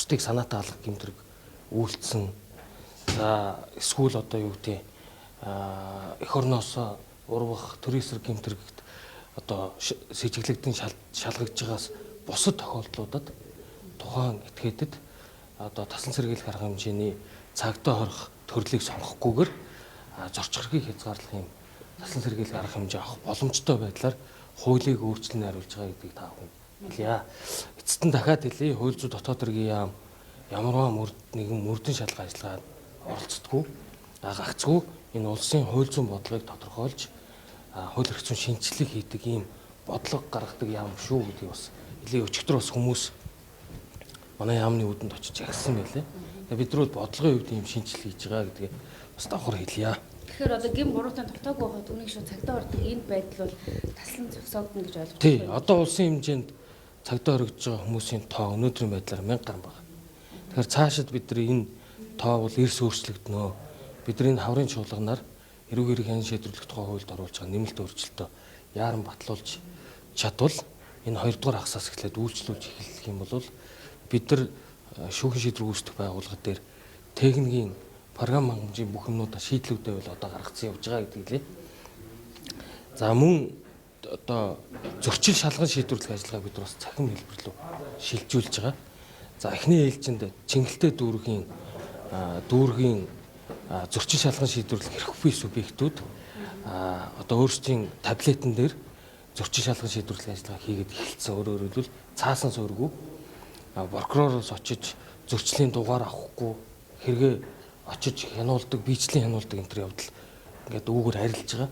бусдыг санаатай алгах гэмтрэг үйлдсэн. За эсвэл одоо юу гэдэг эх орноос урвах төрийн эсрэг гэмтрэгт одоо сэжиглэгдэн шалгагдж байгаас бусад тохиолдлуудад тухайн этгээдэд одоо тасалан сэргийлэх арга хэмжээний цагдаа хорих төрлийг сонгохгүйгээр зорчхоргийг хязгаарлах юм тасалан сэргийлэх арга хэмжээ авах боломжтой байдлаар хуулийг өөрчлөн хариулж байгаа гэдгийг та бүхэн хэлье. Эцэст нь дахиад хэлье. Хууль зүйн дотоод хэргийн яам ямарваа нэгэн мөрдөн шалгах ажиллагаанд оролцдоггүй. Гагцгүй энэ улсын хууль зүйн бодлогыг тодорхойлж хууль эрх зүйн шинжилгээ хийдэг ийм бодлого гаргадаг яам шүү гэдгийг бас нэлээд өчигдөр бас хүмүүс манай яамны үүдэнд очиж ярьсан байлээ. Бид нар бодлогын хувьд ийм шинжилгээ хийж байгаа гэдгийг бас давхар хэлье. Тэгэхээр одоо гин буруутай тогтоогүй байхад үнийг шууд цагдаа ордог энэ байдал бол таслан зогсоогдно гэж ойлгож байна. Тий, одоо улсын хэмжээнд цагдаа оргиж байгаа хүмүүсийн тоо өнөөдрийн байдлаар 1000 гаруй байна. Тэгэхээр цаашид бид нар энэ тоо бол эрс өөрчлөгдөнө. Бидний хаврын чуулганаар эрүүг хэргийн шийдвэрлэх тухай хуульд оруулж байгаа нэмэлт өөрчлөлтөө яаран батлуулж чадвал энэ 2 дугаар хагасаас эхлээд үйлчлүүлж эхлэх юм бол бид нар шүүхийн шийдвэр гүйцэтгэх байгууллага дээр техникийн програм хангамжийн бүх юмнуудаа шийдлүүдээ бол одоо гаргацсан явж байгаа гэдэг лээ. За мөн одоо зөрчил шалган шийдвэрлэх ажиллагааг бид бас цахим хэлбэр рүү шилжүүлж байгаа. За эхний ээлжинд чиглэлтэй дүүргийн зөрчил шалган шийдвэрлэх эрхгүй субъектүүд одоо өөрсдийн таблетэн дээр зөрчил шалган шийдвэрлэх ажиллагаа хийгээд эхэлсэн. Өөрөөр хэлбэл цаасан суурьгүй прокуророос очиж зөрчлийн дугаар авахгүй хэрэгээ очиж хянуулдаг, биечлэн хянуулдаг энэ төр явдал ингээд үүгээр арилж байгаа.